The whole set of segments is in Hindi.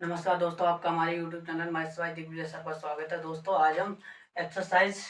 नमस्कार दोस्तों, आपका हमारे YouTube चैनल माइस्वाई दिग्विजय सर पर स्वागत है। दोस्तों आज हम एक्सरसाइज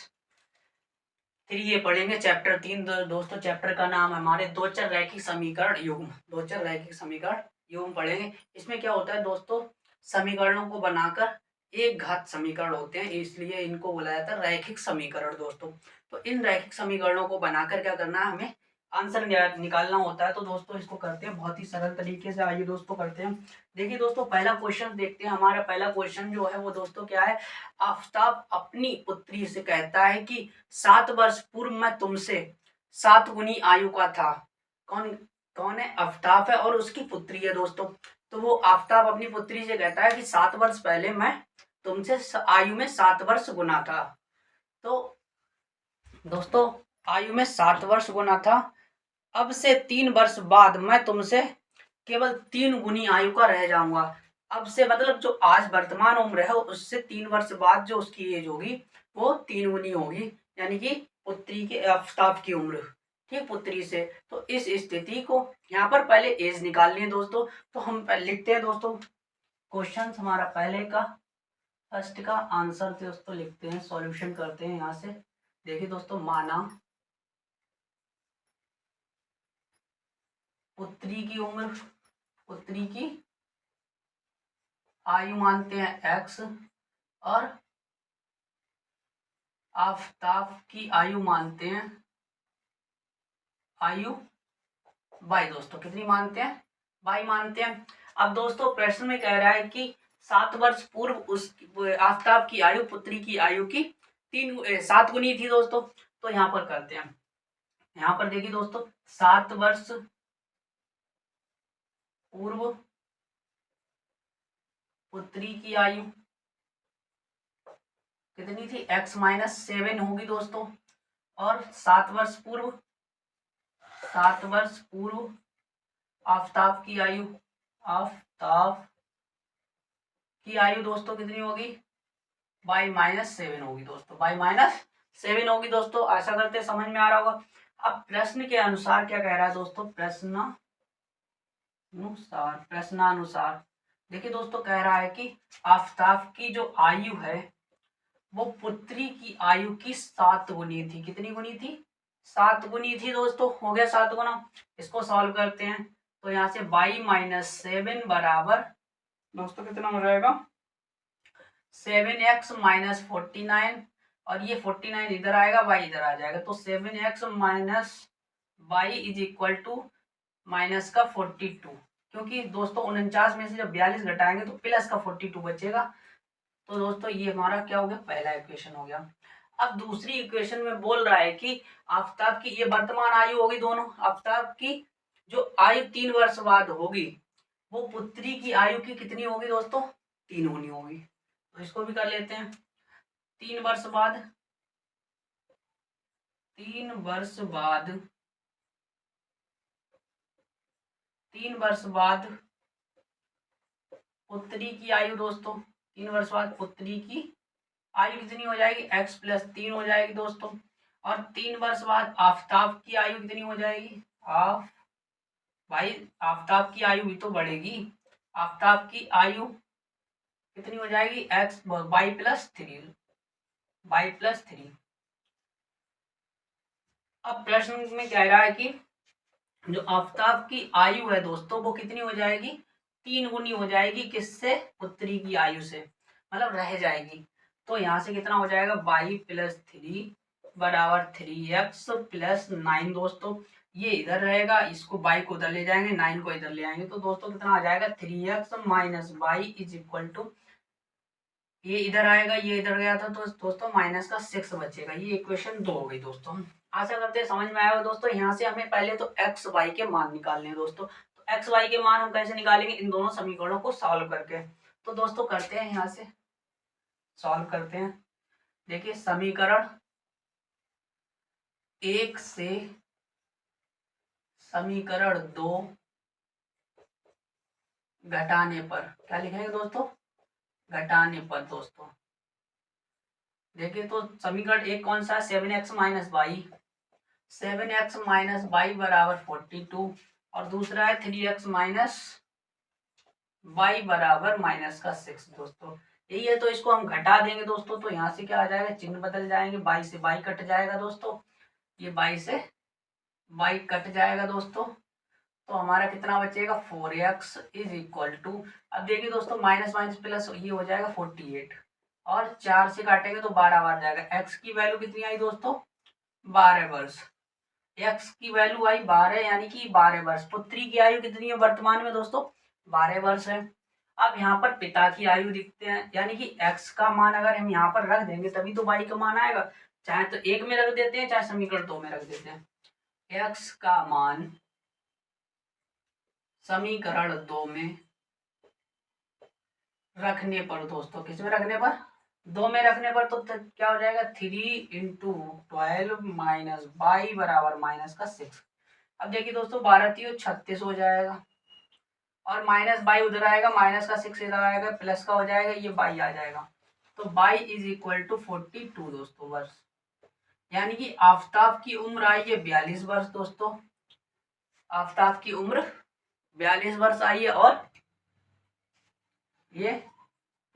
3 पढ़ेंगे, चैप्टर 3। दोस्तों चैप्टर का नाम है हमारे दो चर रैखिक समीकरण युग्म। दो चर रैखिक समीकरण युग्म पढ़ेंगे। इसमें क्या होता है दोस्तों, समीकरणों को बनाकर एक घात समीकरण होते हैं, इसलिए इनको बोला जाता है रैखिक समीकरण। दोस्तों तो इन रैखिक समीकरणों को बनाकर क्या करना है, हमें आंसर निकालना होता है। तो दोस्तों इसको करते हैं बहुत ही सरल तरीके से। आइए दोस्तों करते हैं। देखिए दोस्तों पहला क्वेश्चन देखते हैं। हमारा पहला क्वेश्चन जो है वो दोस्तों क्या है, आफताब अपनी पुत्री से कहता है कि 7 वर्ष पूर्व मैं तुमसे 7 गुनी आयु का था। कौन कौन है? आफताब है और उसकी पुत्री है दोस्तों। तो वो आफताब अपनी पुत्री से कहता है कि 7 वर्ष पहले मैं तुमसे आयु में 7 वर्ष गुना था। तो दोस्तों आयु में 7 वर्ष गुना था। अब से 3 वर्ष बाद मैं तुमसे केवल 3 गुनी आयु का रह जाऊंगा। अब से मतलब जो आज वर्तमान उम्र है उससे 3 वर्ष बाद जो उसकी एज होगी वो 3 गुनी होगी, यानी कि पुत्री के आफताब की उम्र, ठीक, पुत्री से। तो इस स्थिति को यहाँ पर पहले एज निकालनी है दोस्तों। तो हम लिखते हैं दोस्तों क्वेश्चन हमारा पहले का फर्स्ट का आंसर दोस्तों लिखते हैं, सॉल्यूशन करते हैं यहाँ से। देखिए दोस्तों, माना पुत्री की उम्र, पुत्री की आयु मानते हैं x और आफताब की आयु मानते हैं आयु y। दोस्तों कितनी मानते हैं? y मानते हैं। अब दोस्तों प्रश्न में कह रहा है कि 7 वर्ष पूर्व उस आफताब की आयु पुत्री की आयु की 7 गुनी थी दोस्तों। तो यहाँ पर करते हैं। यहाँ पर देखिए दोस्तों 7 वर्ष पूर्व पुत्री की आयु कितनी थी? x-7 होगी दोस्तों। और 7 वर्ष पूर्व आफताब की आयु, आफताब की आयु दोस्तों कितनी होगी? y-7 होगी दोस्तों, y-7 होगी दोस्तों। ऐसा करते समझ में आ रहा होगा। अब प्रश्न के अनुसार क्या कह रहा है दोस्तों, प्रश्नानुसार देखिए दोस्तों कह रहा है कि आफताब की जो आयु है वो पुत्री की आयु की 7 गुनी थी। कितनी गुनी थी? 7 गुनी थी दोस्तों। हो गया 7 गुना। इसको सॉल्व करते हैं तो यहाँ से y-7 बराबर दोस्तों कितना हो जाएगा? 7x - 49 और ये 49 इधर आएगा, y इधर आ जाएगा। तो 7x - y is equal to minus का 42, क्योंकि दोस्तों 49 में से जब 42 घटाएंगे तो प्लस का 42 बचेगा। तो दोस्तों ये हमारा क्या हो गया? पहला इक्वेशन हो गया। अब दूसरी इक्वेशन में बोल रहा है कि आफताब की ये वर्तमान आयु होगी दोनों। आफताब की जो आयु 3 वर्ष बाद होगी वो पुत्री की आयु की कितनी होगी दोस्तों? 3 गुनी होगी। तो इसको भी कर लेते हैं। 3 वर्ष बाद 3 वर्ष बाद पुत्री की आयु दोस्तों, 3 वर्ष बाद पुत्री की आयु कितनी हो जाएगी? x+3 हो जाएगी दोस्तों। और 3 वर्ष बाद आफताब की आयु कितनी हो जाएगी? भाई आफताब की आयु भी तो बढ़ेगी। आफताब की आयु कितनी हो जाएगी? y+3। अब प्रश्न में कह रहा है कि जो आफताब की आयु है दोस्तों वो कितनी हो जाएगी? 3 गुनी हो जाएगी। किससे? पुत्री की आयु से, मतलब रह जाएगी। तो यहाँ से कितना हो जाएगा? y+3 बराबर 3x+9 दोस्तों। ये इधर रहेगा, इसको y को उधर ले जाएंगे, 9 को इधर ले आएंगे। तो दोस्तों कितना आ जाएगा? 3x - y is equal to, ये इधर आएगा, ये इधर गया था तो दोस्तों माइनस का 6 बचेगा। ये इक्वेशन 2 हो गई दोस्तों। आशा करते हैं समझ में आया होगा दोस्तों। यहाँ से हमें पहले तो एक्स वाई के मान निकालने हैं दोस्तों। तो एक्स वाई के मान हम कैसे निकालेंगे? इन दोनों समीकरणों को सॉल्व करके। तो दोस्तों करते हैं, यहाँ से सॉल्व करते हैं। देखिए समीकरण 1 से समीकरण 2 घटाने पर क्या लिखेंगे दोस्तों? घटाने पर दोस्तों देखिए तो समीकरण 1 कौन सा है? 7x - y, 7x - y बराबर 42 और दूसरा है 3x y बराबर -6 दोस्तों, यही है। तो इसको हम घटा देंगे दोस्तों, तो यहाँ से क्या आ जाएगा, चिन्ह बदल जाएंगे, y से y कट जाएगा दोस्तों, ये y से y कट जाएगा दोस्तों। तो हमारा कितना बचेगा, 4x इज इक्वल टू, अब देखिए दोस्तों माइनस माइनस प्लस ये हो जाएगा 48, और 4 से काटेंगे तो 12 बार जाएगा। x की वैल्यू कितनी आई दोस्तों, 12 वर्ष। x की वैल्यू आई 12, यानी कि 12 वर्ष। पुत्री की आयु कितनी है वर्तमान में दोस्तों, 12 वर्ष है। अब यहाँ पर पिता की आयु लिखते हैं, यानी कि x का मान अगर हम यहाँ पर रख देंगे तभी तो y का मान आएगा, चाहे तो 1 में रख देते हैं चाहे समीकरण 2 में रख देते हैं। x का मान समीकरण 2 में रखने पर दोस्तों, किस में रखने पर, 2 में रखने पर, तो क्या हो जाएगा, 3 इंटू 12 माइनस y बराबर -6। अब देखिए दोस्तों 12 3 36 हो जाएगा, और माइनस बाई उधर आएगा, -6 इधर आएगा, प्लस का हो जाएगा, ये बाई आ जाएगा। तो बाई इज इक्वल टू 42 दोस्तों वर्ष, यानी कि आफ्ताब की उम्र आई है 42 वर्ष दोस्तों। आफ्ताब की उम्र 42 वर्ष आई है, और ये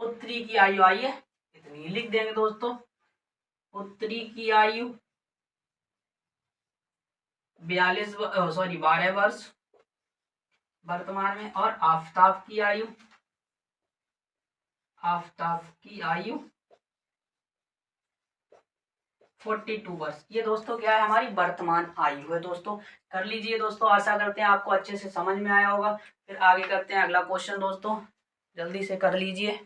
पुत्री की आयु आई है इतनी, लिख देंगे दोस्तों। पुत्री की आयु 12 वर्ष वर्तमान में, और आफ्ताब की आयु 42 वर्ष। ये दोस्तों क्या है, हमारी वर्तमान आयु है दोस्तों। कर लीजिए दोस्तों, आशा करते हैं आपको अच्छे से समझ में आया होगा। फिर आगे करते हैं अगला क्वेश्चन दोस्तों, जल्दी से कर लीजिए।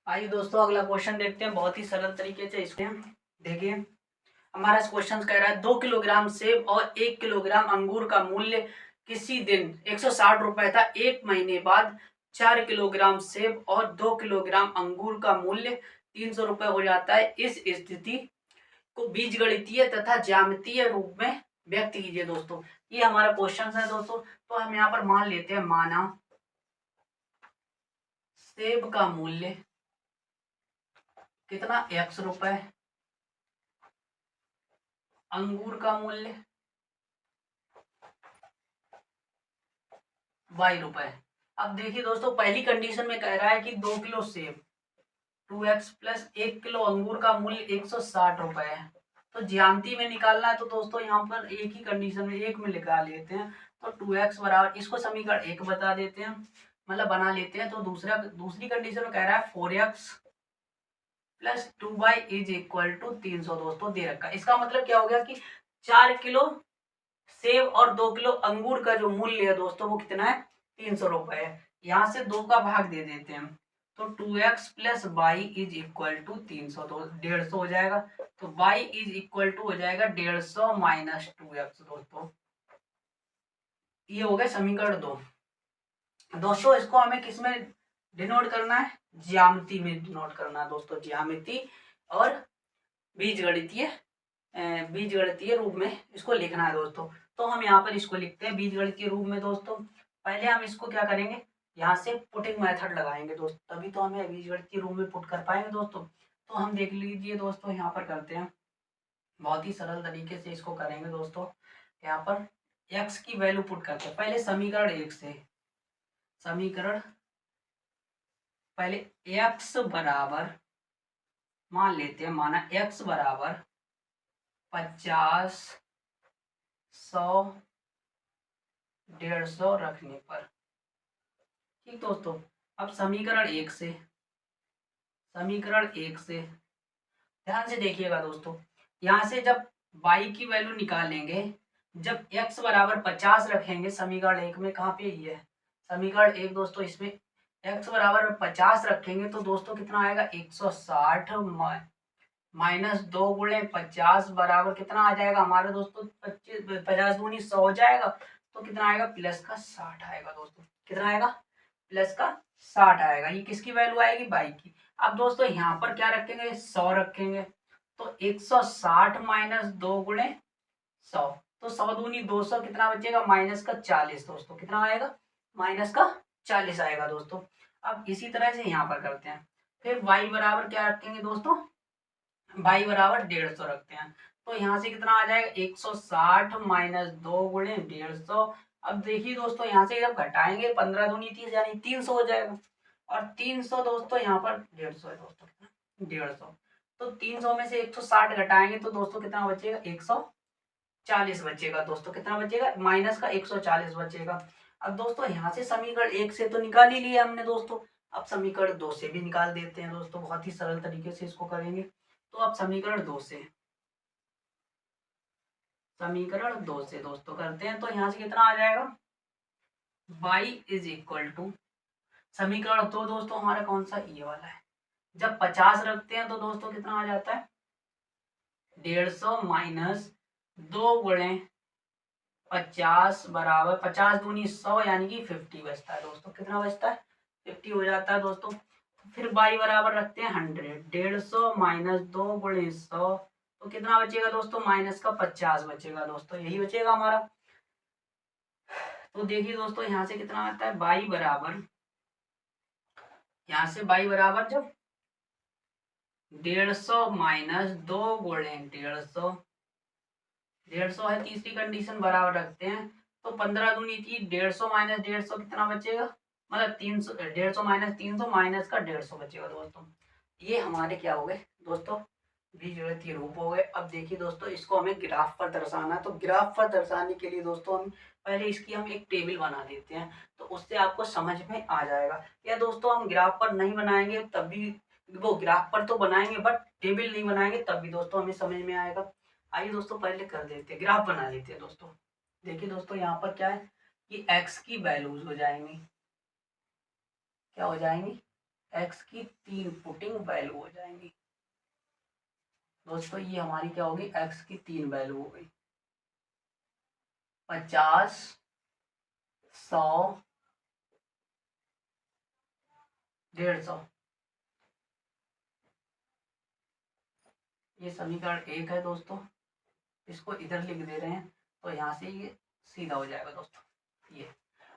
आइए दोस्तों अगला क्वेश्चन देखते हैं, बहुत ही सरल तरीके से इसको देखिए। हमारा क्वेश्चन कह रहा है 2 किलोग्राम सेब और 1 किलोग्राम अंगूर का मूल्य किसी दिन 160 रुपए था, एक महीने बाद 4 किलोग्राम सेब और 2 किलोग्राम अंगूर का मूल्य 300 रुपए हो जाता है। इस स्थिति को बीजगणितीय तथा ज्यामितीय रूप में व्यक्त कीजिए दोस्तों। ये हमारा क्वेश्चन है दोस्तों। तो हम यहाँ पर मान लेते हैं, माना सेब का मूल्य कितना, x रुपए, अंगूर का मूल्य y रुपए। अब देखिए दोस्तों पहली कंडीशन में कह रहा है कि 2 किलो सेब 2x प्लस 1 किलो अंगूर का मूल्य 160 रुपए है। तो ज्यामिति में निकालना है, तो दोस्तों यहाँ पर एक ही कंडीशन में एक में लगा लेते हैं। तो 2x बराबर, इसको समीकरण 1 बता देते हैं, मतलब बना लेते हैं। तो दूसरी कंडीशन में कह रहा है 4x plus 2y is equal to 300 दोस्तों दे रखा है। इसका मतलब क्या हो गया कि 4 किलो सेब और 2 किलो अंगूर का जो मूल्य है दोस्तों वो कितना है, 300 रुपए है। यहाँ से 2 का भाग दे देते हैं, तो 2x plus Y is equal to 300, तो 150 हो जाएगा। तो y इज इक्वल टू हो जाएगा 150 माइनस 2x दोस्तों। ये हो गया समीकरण 2 दोस्तों। इसको हमें किस में डिनोट करना है, ज्यामिति में डिनोट करना है दोस्तों, ज्यामिति और बीजगणितीय रूप में इसको लिखना है दोस्तों। तो हम यहाँ पर इसको लिखते हैं बीजगणितीय रूप में दोस्तों। पहले हम इसको क्या करेंगे, यहाँ से पुटिंग मेथड लगाएंगे दोस्तों, तभी तो हमें बीजगणितीय रूप में पुट कर पाएंगे दोस्तों। तो हम देख लीजिए दोस्तों, यहाँ पर करते हैं, बहुत ही सरल तरीके से इसको करेंगे दोस्तों। यहाँ पर x की वैल्यू पुट करते हैं, पहले समीकरण 1 से, समीकरण पहले x बराबर मान लेते हैं, माना x बराबर 50, 100, 150 रखने पर, ठीक दोस्तों। अब समीकरण 1 से, ध्यान से देखिएगा दोस्तों, यहाँ से जब y की वैल्यू निकालेंगे, जब x बराबर 50 रखेंगे समीकरण 1 में, कहाँ पे ये है समीकरण 1 दोस्तों, इसमें x बराबर 50 रखेंगे तो दोस्तों कितना आएगा, 160 माइनस 2 गुणे 50 बराबर कितना आ जाएगा हमारे दोस्तों, 50 दूनी 100 हो जाएगा। तो कितना आएगा, प्लस का 60 आएगा दोस्तों। कितना आएगा, प्लस का 60 आएगा। ये किसकी वैल्यू आएगी, y की। अब दोस्तों यहाँ पर क्या रखेंगे, 100 रखेंगे, तो 160 माइनस 2 गुणे 100, तो 100 दूनी 200, कितना बचेगा, माइनस का 40 दोस्तों। कितना आएगा, माइनस का 40 आएगा दोस्तों। अब इसी तरह से यहाँ पर करते हैं, फिर y बराबर क्या रखेंगे दोस्तों, y बराबर 150 रखते हैं। तो यहाँ से कितना आ जाएगा 160 माइनस 2 गुणे 150। अब देखिए दोस्तों यहाँ से जब घटाएंगे 15 दूनी 30 यानी 300 हो जाएगा। और 300 दोस्तों यहाँ पर 150 है दोस्तों, 150। तो 300 में से 160 घटाएंगे तो दोस्तों कितना बचेगा 140 बचेगा दोस्तों। कितना बचेगा माइनस का 140 बचेगा। अब दोस्तों यहाँ से समीकरण 1 से तो निकाल ही लिया हमने दोस्तों। अब समीकरण 2 से भी निकाल देते हैं दोस्तों, बहुत ही सरल तरीके से इसको करेंगे। तो अब समीकरण 2 से दोस्तों करते हैं। तो यहाँ से कितना आ जाएगा y इज इक्वल टू समीकरण तो दोस्तों हमारा कौन सा ये वाला है। जब 50 रखते हैं तो दोस्तों कितना आ जाता है 150 माइनस 2 गुणे 50 बराबर 50 दूनी 100 यानी कि 50 बचता है दोस्तों। कितना बचता है 50 हो जाता है दोस्तों। फिर y बराबर रखते हैं 100, 150 माइनस 2 गुणे 100 तो कितना बचेगा दोस्तों माइनस का 50 बचेगा दोस्तों, यही बचेगा हमारा। तो देखिए दोस्तों यहाँ से कितना आता है y बराबर, यहाँ से y बराबर जब 150 माइनस 2 गुणे 150, 150 है तीसरी कंडीशन बराबर रखते हैं। तो 15 दूनी थी 150 माइनस 150 कितना बचेगा, मतलब 300, 150 माइनस 300 माइनस का 150 बचेगा दोस्तों। ये हमारे क्या हो गए दोस्तों बीजगणितीय रूप हो गए। अब देखिए दोस्तों इसको हमें ग्राफ पर दर्शाना है। तो ग्राफ पर दर्शाने के लिए दोस्तों हम पहले इसकी हम एक टेबल बना देते हैं, तो उससे आपको समझ में आ जाएगा। या दोस्तों हम ग्राफ पर नहीं बनाएंगे तब भी, वो ग्राफ पर तो बनाएंगे बट टेबल नहीं बनाएंगे तब भी दोस्तों हमें समझ में आएगा। आइए दोस्तों पहले कर देते हैं, ग्राफ बना लेते हैं दोस्तों। देखिए दोस्तों यहाँ पर क्या है कि x की वैल्यूज हो जाएंगी, क्या हो जाएंगी x की 3 पुटिंग वैल्यू हो जाएंगी दोस्तों। ये हमारी क्या होगी x की 3 वैल्यू हो गई 50, 100, 150। ये समीकरण 1 है दोस्तों, इसको इधर लिख दे रहे हैं तो यहाँ से ये सीधा हो जाएगा दोस्तों ये।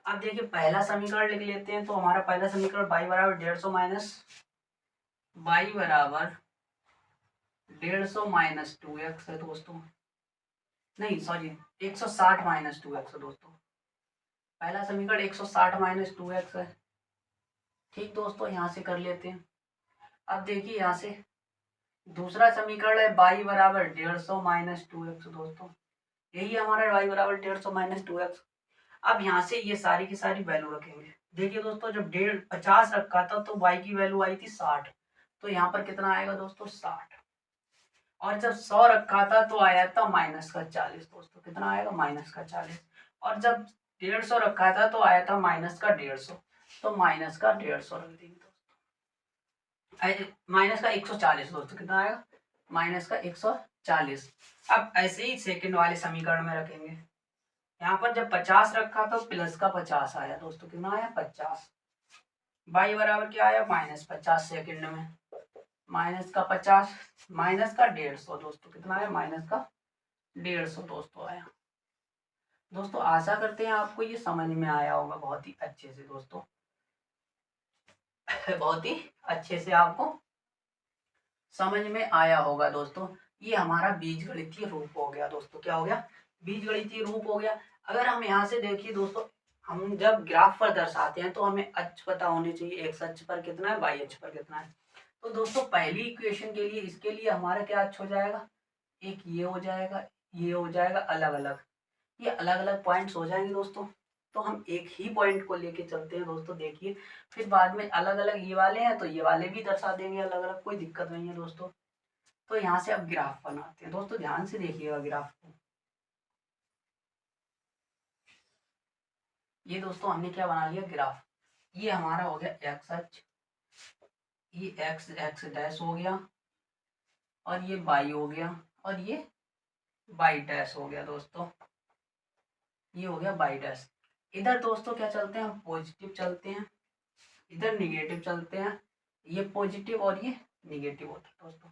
अब देखिए पहला समीकरण लिख लेते हैं। तो हमारा पहला समीकरण y बराबर 150 माइनस y बराबर 150 माइनस 2x है दोस्तों, नहीं सॉरी 160 माइनस 2x है दोस्तों। पहला समीकरण 160 माइनस 2x है। ठीक दोस्तों यहाँ से कर लेते हैं। अब देखिए यहाँ से दूसरा समीकरण है y बराबर 150 माइनस 2x दोस्तों, यही हमारा y बराबर 150 माइनस 2x। अब यहाँ से ये सारी की सारी वैल्यू रखेंगे। देखिए दोस्तों जब 50 रखा था तो y की वैल्यू आई थी 60, तो यहाँ पर कितना आएगा दोस्तों 60। और जब 100 रखा था तो आया था माइनस का 40 दोस्तों, कितना आएगा माइनस का 40। और जब 150 रखा था तो आया था माइनस का 150, तो माइनस का 150 रख देंगे दोस्तों। माइनस का 140 दोस्तों, कितना आएगा माइनस का 140। अब ऐसे ही सेकंड वाले समीकरण में रखेंगे। यहाँ पर जब 50 रखा तो प्लस का 50 आया दोस्तों, कितना आया 50। y बराबर क्या आया माइनस 50 सेकंड में, माइनस का 50 माइनस का 150 दोस्तों, कितना आया माइनस का 150 दोस्तों आया। दोस्तों आशा करते हैं आपको ये समझ में आया होगा बहुत ही अच्छे से दोस्तों, बहुत ही अच्छे से आपको समझ में आया होगा दोस्तों। ये हमारा बीजगणितीय रूप हो गया दोस्तों, क्या हो गया बीजगणितीय रूप हो गया। अगर हम यहाँ से देखिए दोस्तों, हम जब ग्राफ पर दर्शाते हैं तो हमें अक्ष पता होने चाहिए, एक्स अक्ष पर कितना है वाई अक्ष पर कितना है। तो दोस्तों पहली इक्वेशन के लिए इसके लिए हमारा क्या अक्ष हो जाएगा, एक ये हो जाएगा, ये हो जाएगा अलग अलग, ये अलग अलग पॉइंट्स हो जाएंगे दोस्तों। तो हम एक ही पॉइंट को लेके चलते हैं दोस्तों। देखिए फिर बाद में अलग अलग ये वाले हैं तो ये वाले भी दर्शा देंगे अलग अलग, कोई दिक्कत नहीं है दोस्तों। तो यहाँ से अब ग्राफ बनाते हैं दोस्तों, ध्यान से देखिएगा ग्राफ को। ये दोस्तों हमने क्या बना लिया ग्राफ, ये हमारा हो गया एक्स अक्ष, ये एक्स एक्स डैश हो गया, और ये वाई हो गया, और ये वाई डैश हो गया दोस्तों, ये हो गया वाई डैश। इधर दोस्तों क्या चलते हैं हम पॉजिटिव चलते हैं, इधर निगेटिव चलते हैं, ये पॉजिटिव और ये निगेटिव होता है दोस्तों।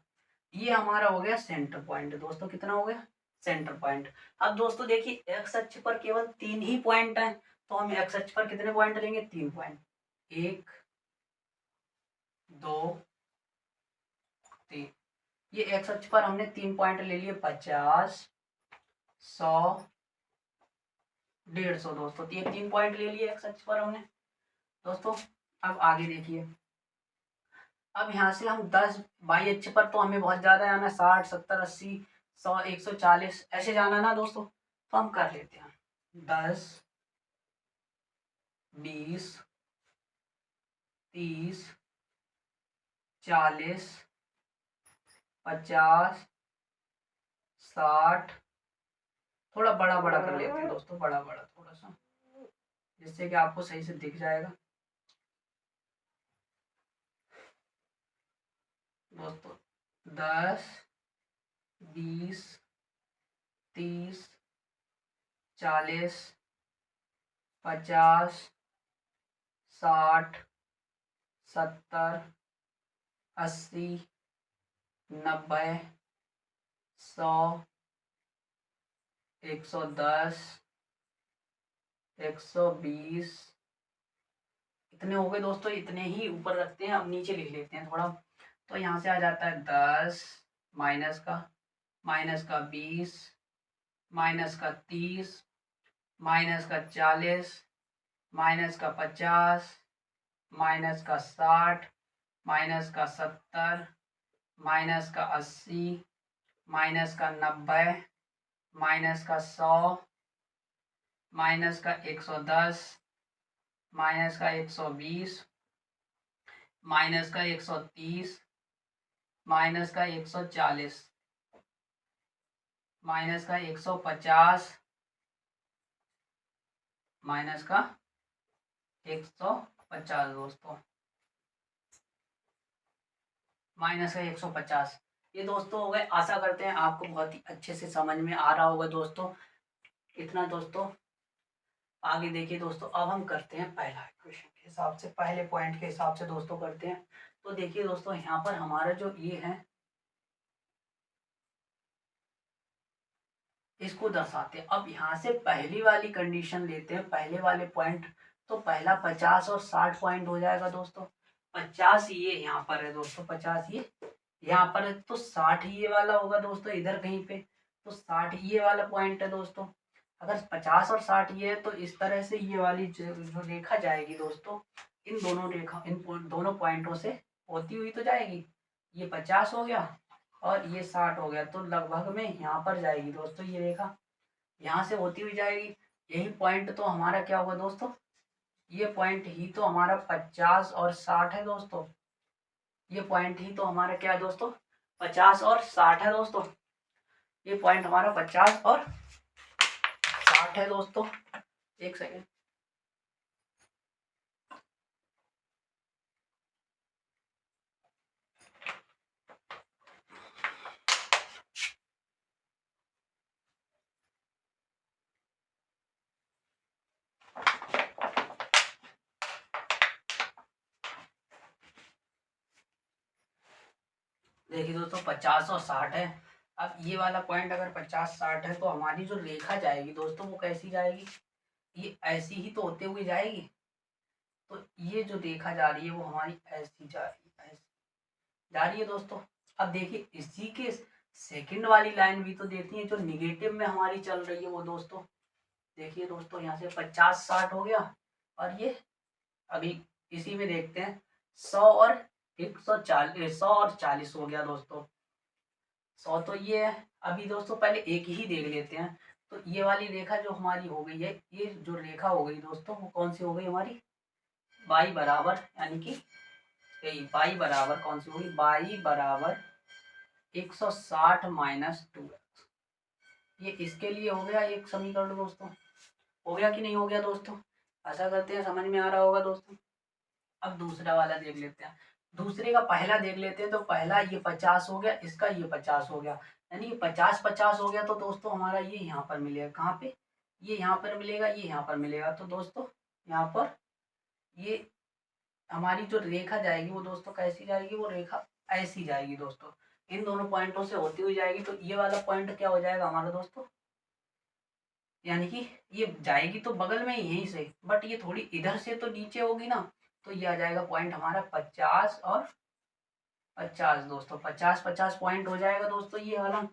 ये हमारा हो गया सेंटर पॉइंट दोस्तों, कितना हो गया सेंटर पॉइंट। अब दोस्तों देखिए एक्स अक्ष पर केवल 3 ही पॉइंट है, तो हम एक्स अक्ष पर कितने पॉइंट लेंगे 3 पॉइंट, 1 2 3। ये एक्स अक्ष पर हमने 3 पॉइंट ले लिए, 50, 100, 150 दोस्तों। ये 3 पॉइंट ले लिए एक्स अक्ष पर हमने दोस्तों। अब आगे देखिए, अब यहाँ से हम 10 वाई अक्ष पर तो हमें बहुत ज़्यादा जाना है, 60, 70, 80, 100, 140 ऐसे जाना ना दोस्तों। तो हम कर लेते हैं 10, 20, 30, 40, 50, 60, थोड़ा बड़ा बड़ा कर लेते हैं दोस्तों, बड़ा बड़ा थोड़ा सा, जिससे कि आपको सही से दिख जाएगा दोस्तों। 10, 20, 30, 40, 50, 60, 70, 80, 90, 100, 110, 120, इतने हो गए दोस्तों। इतने ही ऊपर रखते हैं, अब नीचे लिख लेते हैं थोड़ा। तो यहाँ से आ जाता है 10, माइनस का 20, माइनस का 30, माइनस का 40, माइनस का 50, माइनस का 60, माइनस का 70, माइनस का 80, माइनस का 90, माइनस का 100, माइनस का 110, माइनस का 120, माइनस का 130, माइनस का 140, माइनस का 150, माइनस का 150 दोस्तों, माइनस का 150। ये दोस्तों हो गए। आशा करते हैं आपको बहुत ही अच्छे से समझ में आ रहा होगा दोस्तों। इतना दोस्तों। आगे देखिए दोस्तों, अब हम करते हैं पहला इक्वेशन के हिसाब से, पहले पॉइंट के हिसाब से दोस्तों करते हैं। तो देखिए दोस्तों, यहाँ पर हमारा जो ये है, इसको दर्शाते हैं। अब यहाँ से पहली वाली कंडीशन लेते हैं, पहले वाले पॉइंट। तो पहला 50 और 60 पॉइंट हो जाएगा दोस्तों। 50 ये यहाँ पर है दोस्तों, 50 ये यहाँ पर है, तो 60 ये वाला होगा दोस्तों इधर कहीं पे। तो 60 ये वाला पॉइंट है दोस्तों। अगर 50 और 60 ये है, तो इस तरह से ये वाली जो रेखा जाएगी दोस्तों, इन दोनों रेखा, इन दोनों पॉइंटों से होती हुई तो जाएगी। ये 50 हो गया और ये 60 हो गया, तो लगभग में यहाँ पर जाएगी दोस्तों ये रेखा, यहाँ से होती हुई जाएगी। यही पॉइंट तो हमारा क्या होगा दोस्तों, ये पॉइंट ही तो हमारा 50 और 60 है दोस्तों। ये पॉइंट ही तो हमारा क्या है दोस्तों, 50 और 60 है दोस्तों। ये पॉइंट हमारा 50 और 60 है दोस्तों। एक सेकेंड। देखिए दोस्तों, 50 और 60 है। अब ये वाला पॉइंट अगर 50-60 है, तो हमारी जो रेखा जाएगी दोस्तों, वो कैसी जाएगी, ये ऐसी ही तो होते हुए जाएगी। तो ये जो रेखा जा रही है, वो हमारी ऐसी जा रही है, ऐसी जा रही है दोस्तों। अब देखिए, इसी के सेकंड वाली लाइन भी तो देखती है, जो निगेटिव में हमारी चल रही है वो दोस्तों। देखिए दोस्तों, यहाँ से 50-60 हो गया, और ये अभी इसी में देखते हैं 100 और 140, 100 और 40 हो गया दोस्तों। 100 तो ये है। अभी दोस्तों पहले एक ही देख लेते हैं। तो ये वाली रेखा जो हमारी हो गई है, ये जो रेखा हो गई दोस्तों, वो कौन सी हो गई हमारी, बाई बराबर, यानी कि यही बाई बराबर कौन सी होगी, बाई बराबर 160 माइनस 2x। ये इसके लिए हो गया एक समीकरण दोस्तों। हो गया कि नहीं हो गया दोस्तों, आशा करते हैं समझ में आ रहा होगा दोस्तों। अब दूसरा वाला देख लेते हैं। दूसरे का पहला देख लेते हैं। तो पहला ये 50 हो गया, इसका ये 50 हो गया, यानी कि 50-50 हो गया। तो दोस्तों हमारा ये यहाँ पर मिलेगा, कहाँ पे, ये यहाँ पर मिलेगा, ये यहाँ पर मिलेगा। तो दोस्तों यहाँ पर ये हमारी जो रेखा जाएगी, वो दोस्तों कैसी जाएगी, वो रेखा ऐसी जाएगी दोस्तों, इन दोनों पॉइंटों से होती हुई जाएगी। तो ये वाला पॉइंट क्या हो जाएगा हमारा दोस्तों, यानी कि ये जाएगी तो बगल में ही यहीं से, बट ये थोड़ी इधर से तो नीचे होगी ना। तो ये आ जाएगा पॉइंट हमारा 50 और 50 दोस्तों, 50-50 पॉइंट हो जाएगा दोस्तों ये वाला।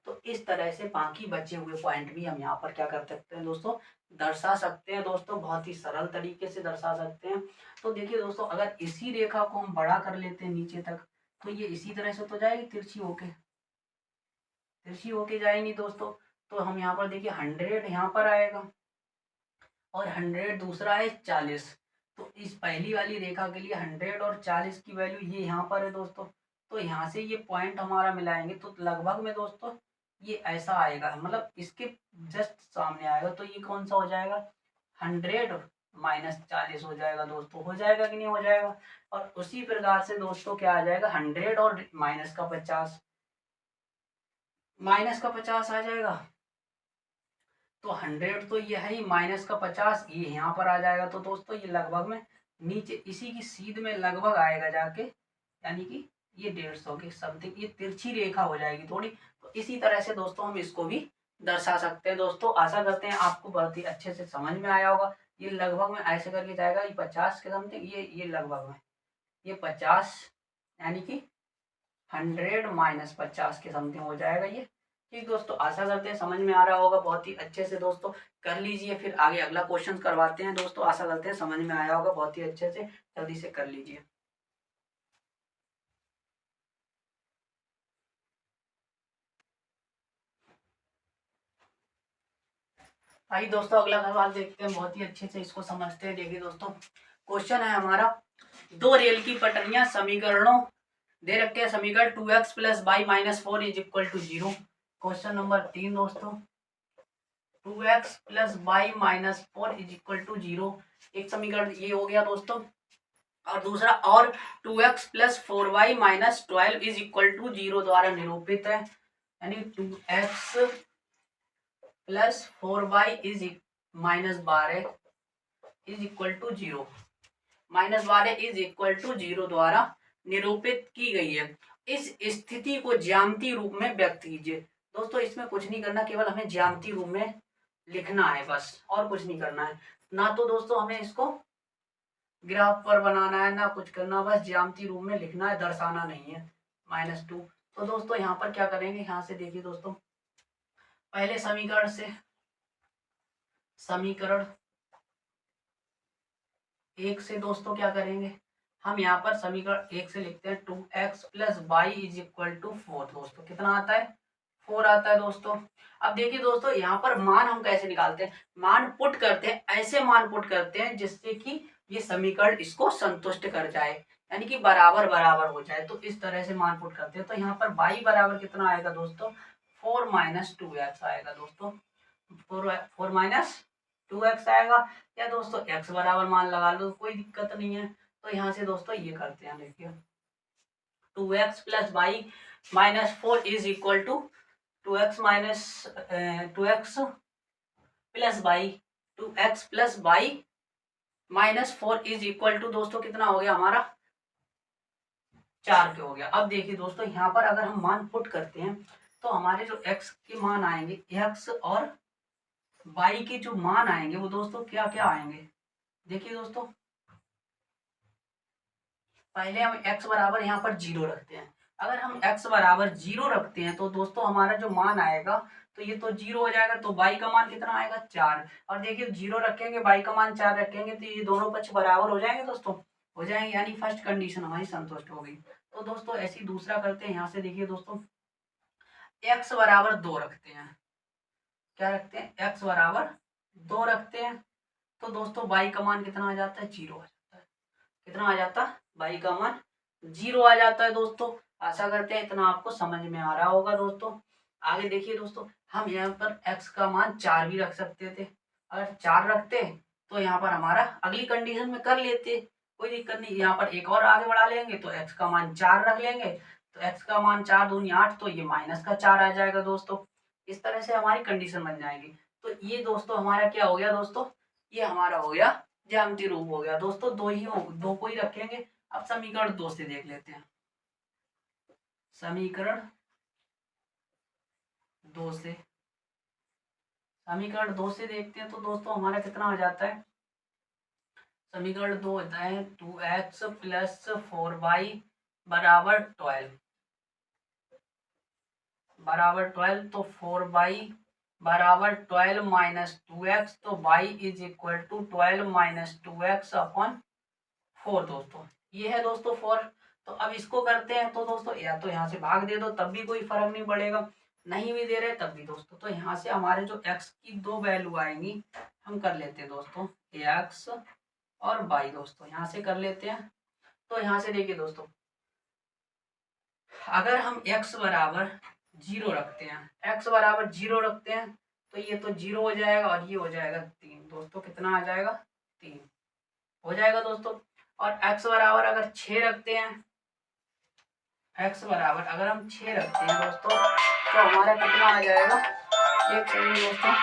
तो इस तरह से बाकी बचे हुए पॉइंट भी हम यहाँ पर क्या कर सकते हैं दोस्तों, दर्शा सकते हैं दोस्तों, बहुत ही सरल तरीके से दर्शा सकते हैं। तो देखिए दोस्तों, अगर इसी रेखा को हम बड़ा कर लेते हैं नीचे तक, तो ये इसी तरह से तो जाएगी तिरछी होके जाएंगी दोस्तों। तो हम यहाँ पर देखिए 100 यहाँ पर आएगा और 100 दूसरा है 40। तो इस पहली वाली रेखा के लिए 100 और 40 की वैल्यू ये यहाँ पर है दोस्तों। तो यहाँ से ये पॉइंट हमारा मिलाएंगे तो लगभग में दोस्तों ये ऐसा आएगा, मतलब इसके जस्ट सामने आएगा। तो ये कौन सा हो जाएगा, 100 माइनस 40 हो जाएगा दोस्तों। हो जाएगा कि नहीं हो जाएगा। और उसी प्रकार से दोस्तों क्या आ जाएगा, 100 और माइनस का 50, आ जाएगा। तो 100 तो ये है ही, माइनस का 50 ये यहाँ पर आ जाएगा। तो दोस्तों ये लगभग में नीचे इसी की सीध में लगभग आएगा जाके, यानी कि ये 150 के समथिंग ये तिरछी रेखा हो जाएगी थोड़ी। तो इसी तरह से दोस्तों हम इसको भी दर्शा सकते हैं दोस्तों। आशा करते हैं आपको बहुत ही अच्छे से समझ में आया होगा। ये लगभग में ऐसे करके जाएगा, ये 50 के समथिंग, ये लगभग में ये 50, यानी कि 100 माइनस 50 के समथिंग हो जाएगा ये। ठीक दोस्तों, आशा करते हैं समझ में आ रहा होगा बहुत ही अच्छे से दोस्तों। कर लीजिए, फिर आगे अगला क्वेश्चन करवाते हैं दोस्तों। आशा करते हैं समझ में आया होगा बहुत ही अच्छे से, जल्दी से कर लीजिए। आइए दोस्तों अगला सवाल देखते हैं, बहुत ही अच्छे से इसको समझते हैं। देखिए दोस्तों, क्वेश्चन है हमारा, दो रेल की पटरियां समीकरणों दे रखे हैं। समीकरण 2x plus Y minus 4 is equal to 0। Question number 3 दोस्तों, 2x plus Y minus 4 is equal to 0, एक समीकरण ये हो गया दोस्तों। और दूसरा, और 2x plus 4y minus 12 is equal to 0 द्वारा निरूपित है। यानी 2x plus 4y is minus 12 is equal to 0, minus 12 is equal to 0 द्वारा निरूपित की गई है। इस स्थिति को ज्यामितीय रूप में व्यक्त कीजिए। दोस्तों इसमें कुछ नहीं करना, केवल हमें ज्यामितीय रूप में लिखना है बस, और कुछ नहीं करना है। ना तो दोस्तों हमें इसको ग्राफ पर बनाना है, ना कुछ करना, बस ज्यामितीय रूप में लिखना है, दर्शाना नहीं है। -2। तो दोस्तों यहाँ पर क्या करेंगे, यहाँ से देखिए दोस्तों, पहले समीकरण से, समीकरण 1 से दोस्तों क्या करेंगे, हम यहाँ पर समीकरण 1 से लिखते हैं 2x plus Y is equal to 4। दोस्तों कितना आता है, 4 आता है दोस्तों। अब देखिए दोस्तों, यहाँ पर मान हम कैसे निकालते हैं, मान पुट करते हैं, ऐसे मान पुट करते हैं जिससे कि ये समीकरण इसको संतुष्ट कर जाए, यानी कि बराबर बराबर हो जाए। तो इस तरह से मान पुट करते हैं। तो यहाँ पर बाई बराबर कितना आएगा दोस्तों, 4 माइनस 2x आएगा दोस्तों। 4 माइनस 2x आएगा, या दोस्तों x बराबर मान लगा लो, कोई दिक्कत नहीं है। तो यहाँ से दोस्तों ये करते हैं, देखिए 2x plus Y minus 4 is equal to 2x minus 2x plus Y 2x plus Y minus 4 is equal to दोस्तों कितना हो गया हमारा, 4 के हो गया। अब देखिए दोस्तों, यहाँ पर अगर हम मान पुट करते हैं तो हमारे जो x के मान आएंगे, x और y के जो मान आएंगे वो दोस्तों क्या क्या आएंगे। देखिए दोस्तों, पहले हम x बराबर यहाँ पर 0 रखते हैं। अगर हम x बराबर 0 रखते हैं तो दोस्तों हमारा जो मान आएगा, तो ये तो 0 हो जाएगा। तो y का मान कितना आएगा, 4। और देखिए 0 रखेंगे, y का मान 4 रखेंगे, तो ये दोनों पक्ष बराबर हो जाएंगे दोस्तों, हो जाएंगे, यानी फर्स्ट कंडीशन हमारी संतुष्ट हो गई। तो दोस्तों ऐसे ही दूसरा करते हैं। यहाँ से देखिए दोस्तों, x बराबर 2 रखते हैं, क्या रखते हैं, x बराबर 2 रखते हैं। तो दोस्तों y का मान कितना आ जाता है, 0 आ जाता है। कितना आ जाता है, y का मान 0 आ जाता है दोस्तों। आशा करते हैं इतना आपको समझ में आ रहा होगा दोस्तों। आगे देखिए दोस्तों, हम यहाँ पर x का मान 4 भी रख सकते थे। अगर 4 रखते तो यहाँ पर हमारा अगली कंडीशन में कर लेते, कोई दिक्कत नहीं। यहाँ पर एक और आगे बढ़ा लेंगे तो x का मान 4 रख लेंगे। तो x का मान 4 दूनी 8, तो ये माइनस का 4 आ जाएगा दोस्तों। इस तरह से हमारी कंडीशन बन जाएगी। तो ये दोस्तों हमारा क्या हो गया दोस्तों, ये हमारा हो गया ज्यामितीय रूप हो गया दोस्तों। दो को ही रखेंगे। अब समीकरण 2 से देख लेते हैं। समीकरण 2 से, समीकरण 2 से देखते हैं तो दोस्तों हमारा कितना आ जाता है, समीकरण 2 होता है 2x प्लस 4y बराबर 12 तो 4y बराबर 12 माइनस 2x, तो y is equal to 12 minus 2x upon 4 दोस्तों। ये है दोस्तों 4। तो अब इसको करते हैं तो दोस्तों या तो यहाँ से भाग दे दो तब भी कोई फर्क नहीं पड़ेगा, नहीं भी दे रहे तब भी दोस्तों। तो यहाँ से हमारे जो x की दो वैल्यू आएंगी हम कर लेते हैं दोस्तों x और y दोस्तों, यहाँ से कर लेते हैं। तो यहाँ से देखिए दोस्तों, अगर हम x बराबर 0 रखते हैं, x बराबर 0 रखते हैं तो ये तो 0 हो जाएगा और ये हो जाएगा 3 दोस्तों। कितना आ जाएगा? 3 हो जाएगा दोस्तों। और x बराबर अगर 6 रखते हैं, x बराबर अगर हम 6 रखते हैं दोस्तों तो हमारा कितना आ जाएगा? एक सेकंड दोस्तों,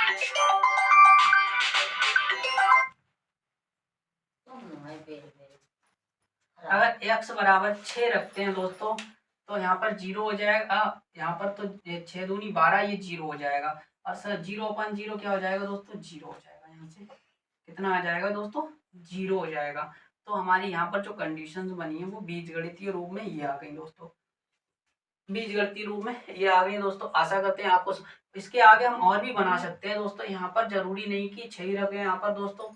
अगर x बराबर 6 रखते हैं दोस्तों तो यहाँ पर 0 हो जाएगा। यहाँ पर तो 6 दूनी 12, ये 0 हो जाएगा। और सर 0 अपन 0 क्या हो जाएगा दोस्तों? 0 हो जाएगा। यहाँ से कितना आ जाएगा दोस्तों? 0 हो जाएगा। तो हमारी यहाँ पर जो कंडीशंस बनी है वो बीजगणितीय रूप में ये आ गई दोस्तों, बीजगणितीय रूप में ये आ गई दोस्तों। आशा करते हैं आपको इसके आगे हम और भी बना सकते हैं दोस्तों। यहाँ पर जरूरी नहीं कि 6 ही रखें यहाँ पर दोस्तों,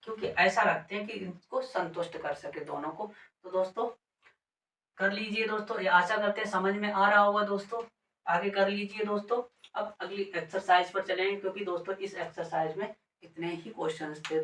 क्योंकि ऐसा रखते हैं कि इनको संतुष्ट कर सके दोनों को। तो दोस्तों कर लीजिए दोस्तों, ये आशा करते हैं समझ में आ रहा होगा दोस्तों। आगे कर लीजिए दोस्तों। अब अगली एक्सरसाइज पर चलेंगे, क्योंकि दोस्तों इस एक्सरसाइज में इतने ही क्वेश्चंस थे।